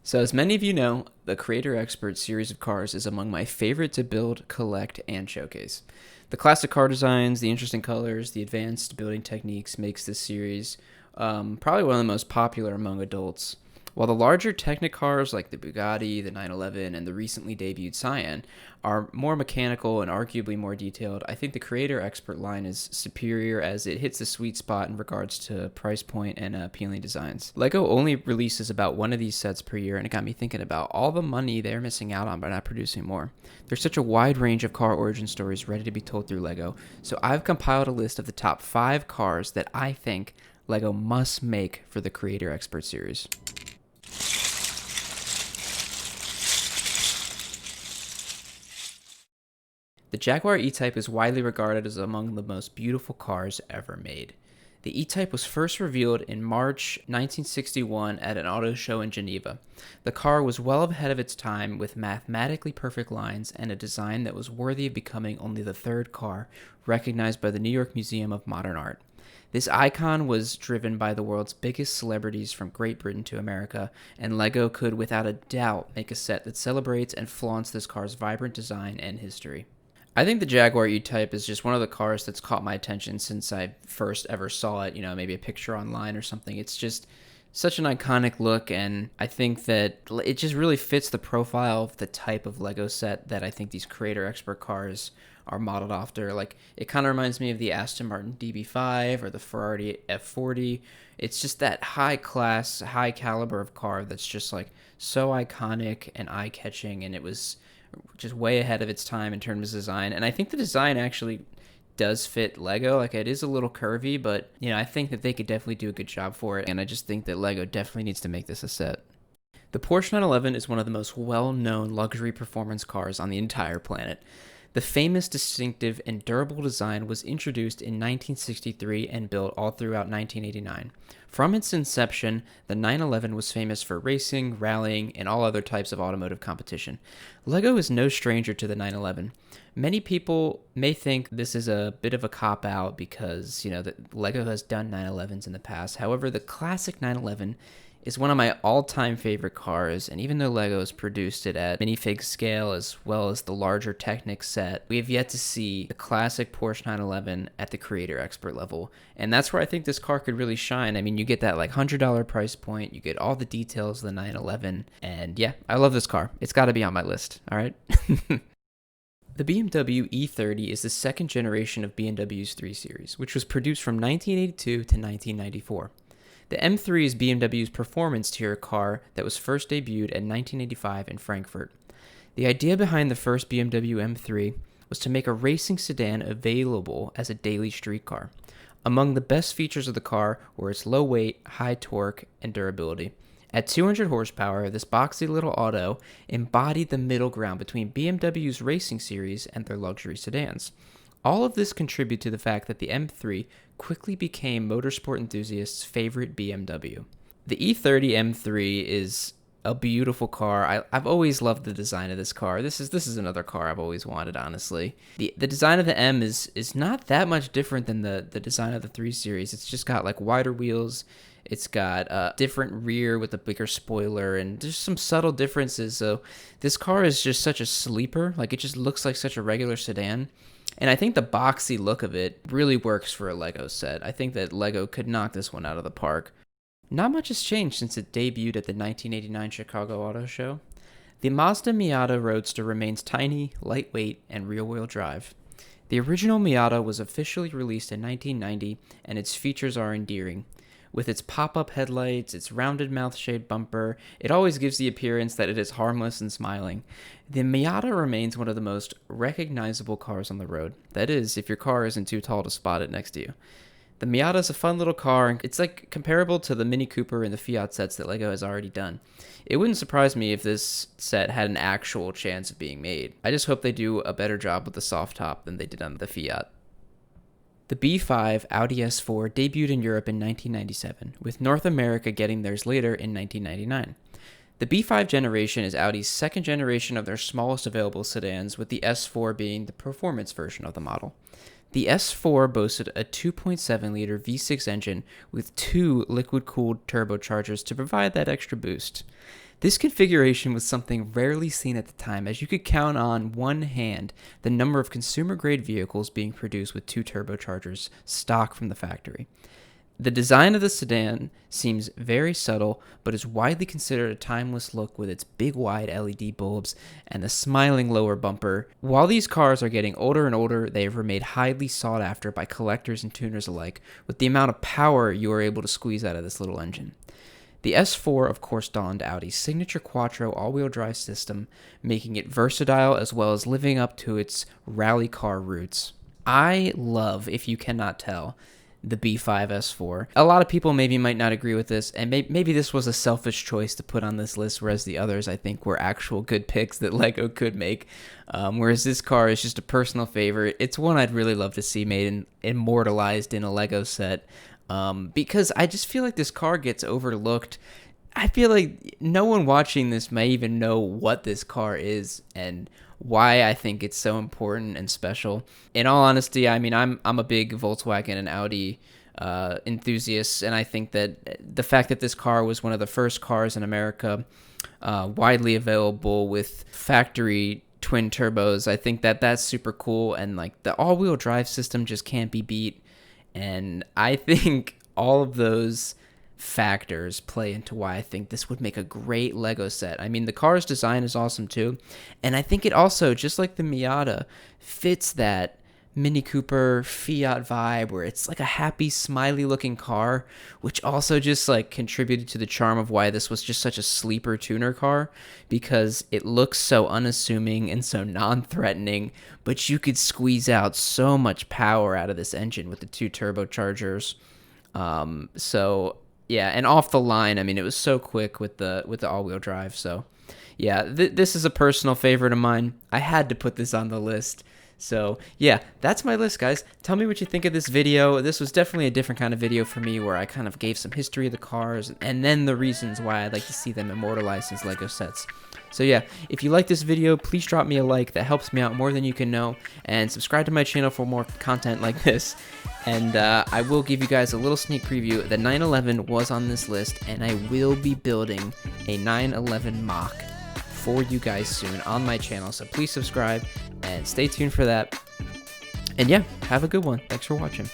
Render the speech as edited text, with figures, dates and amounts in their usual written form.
So, as many of you know, the Creator Expert series of cars is among my favorite to build, collect, and showcase. The classic car designs, the interesting colors, the advanced building techniques makes this series probably one of the most popular among adults. While the larger Technic cars like the Bugatti, the 911, and the recently debuted Cyan are more mechanical and arguably more detailed, I think the Creator Expert line is superior as it hits the sweet spot in regards to price point and appealing designs. LEGO only releases about one of these sets per year, and it got me thinking about all the money they're missing out on by not producing more. There's such a wide range of car origin stories ready to be told through LEGO, so I've compiled a list of the top 5 cars that I think LEGO must make for the Creator Expert series. The Jaguar E-Type is widely regarded as among the most beautiful cars ever made. The E-Type was first revealed in March 1961 at an auto show in Geneva. The car was well ahead of its time with mathematically perfect lines and a design that was worthy of becoming only the third car recognized by the New York Museum of Modern Art. This icon was driven by the world's biggest celebrities from Great Britain to America, and LEGO could without a doubt make a set that celebrates and flaunts this car's vibrant design and history. I think the Jaguar E-Type is just one of the cars that's caught my attention since I first ever saw it, maybe a picture online or something. It's just such an iconic look, and I think that it just really fits the profile of the type of Lego set that I think these Creator Expert cars are modeled after. Like, it kind of reminds me of the Aston Martin DB5 or the Ferrari F40. It's just that high class, high caliber of car that's just like so iconic and eye-catching, and it was just way ahead of its time in terms of design. And I think the design actually does fit Lego. Like, it is a little curvy, but I think that they could definitely do a good job for it. And I just think that Lego definitely needs to make this a set. The Porsche 911 is one of the most well-known luxury performance cars on the entire planet. The famous, distinctive, and durable design was introduced in 1963 and built all throughout 1989. From its inception, the 911 was famous for racing, rallying, and all other types of automotive competition. LEGO is no stranger to the 911. Many people may think this is a bit of a cop-out because, that LEGO has done 911s in the past. However, the classic 911 is one of my all-time favorite cars, and even though LEGO has produced it at minifig scale as well as the larger Technic set, we have yet to see the classic Porsche 911 at the Creator Expert level, and that's where I think this car could really shine. I mean, you get that like $100 price point, you get all the details of the 911, and yeah, I love this car. It's got to be on my list, all right? The BMW E30 is the second generation of BMW's 3 Series, which was produced from 1982 to 1994. The M3 is BMW's performance tier car that was first debuted in 1985 in Frankfurt. The idea behind the first BMW M3 was to make a racing sedan available as a daily street car. Among the best features of the car were its low weight, high torque, and durability. At 200 horsepower, this boxy little auto embodied the middle ground between BMW's racing series and their luxury sedans. All of this contributed to the fact that the M3 quickly became motorsport enthusiasts' favorite BMW. The E30 M3 is a beautiful car. I've always loved the design of this car. This is another car I've always wanted, honestly. The design of the M is not that much different than the design of the 3 Series. It's just got like wider wheels. It's got a different rear with a bigger spoiler, and there's some subtle differences. So this car is just such a sleeper. Like, it just looks like such a regular sedan. And I think the boxy look of it really works for a LEGO set. I think that LEGO could knock this one out of the park. Not much has changed since it debuted at the 1989 Chicago Auto Show. The Mazda Miata Roadster remains tiny, lightweight, and rear-wheel drive. The original Miata was officially released in 1990, and its features are endearing. With its pop-up headlights, its rounded mouth-shaped bumper, it always gives the appearance that it is harmless and smiling. The Miata remains one of the most recognizable cars on the road. That is, if your car isn't too tall to spot it next to you. The Miata is a fun little car. It's like comparable to the Mini Cooper and the Fiat sets that LEGO has already done. It wouldn't surprise me if this set had an actual chance of being made. I just hope they do a better job with the soft top than they did on the Fiat. The B5 Audi S4 debuted in Europe in 1997, with North America getting theirs later in 1999. The B5 generation is Audi's second generation of their smallest available sedans, with the S4 being the performance version of the model. The S4 boasted a 2.7-liter V6 engine with 2 liquid-cooled turbochargers to provide that extra boost. This configuration was something rarely seen at the time, as you could count on one hand the number of consumer-grade vehicles being produced with 2 turbochargers stock from the factory. The design of the sedan seems very subtle, but is widely considered a timeless look with its big wide LED bulbs and the smiling lower bumper. While these cars are getting older and older, they have remained highly sought after by collectors and tuners alike, with the amount of power you are able to squeeze out of this little engine. The S4, of course, donned Audi's signature Quattro all-wheel drive system, making it versatile as well as living up to its rally car roots. I love, if you cannot tell, the B5 S4. A lot of people maybe might not agree with this, and maybe this was a selfish choice to put on this list, whereas the others I think were actual good picks that LEGO could make. Whereas this car is just a personal favorite. It's one I'd really love to see made and immortalized in a LEGO set, because I just feel like this car gets overlooked. I feel like no one watching this may even know what this car is and why I think it's so important and special. In all honesty, I mean, I'm a big Volkswagen and Audi enthusiast, and I think that the fact that this car was one of the first cars in America widely available with factory twin turbos, I think that that's super cool, and like the all-wheel drive system just can't be beat. And I think all of those factors play into why I think this would make a great LEGO set. I mean, the car's design is awesome too, and I think it also, just like the Miata, fits that Mini Cooper Fiat vibe where it's like a happy, smiley looking car, which also just like contributed to the charm of why this was just such a sleeper tuner car, because it looks so unassuming and so non-threatening, but you could squeeze out so much power out of this engine with the 2 turbochargers. So yeah, and off the line, I mean, it was so quick with the all-wheel drive. So yeah, this is a personal favorite of mine. I had to put this on the list. So yeah, that's my list, guys. Tell me what you think of this video. This was definitely a different kind of video for me, where I kind of gave some history of the cars and then the reasons why I'd like to see them immortalized as LEGO sets. So yeah, if you like this video, please drop me a like. That helps me out more than you can know. And subscribe to my channel for more content like this. And I will give you guys a little sneak preview. The 911 was on this list, and I will be building a 911 mock for you guys soon on my channel. So please subscribe and stay tuned for that. And yeah, have a good one. Thanks for watching.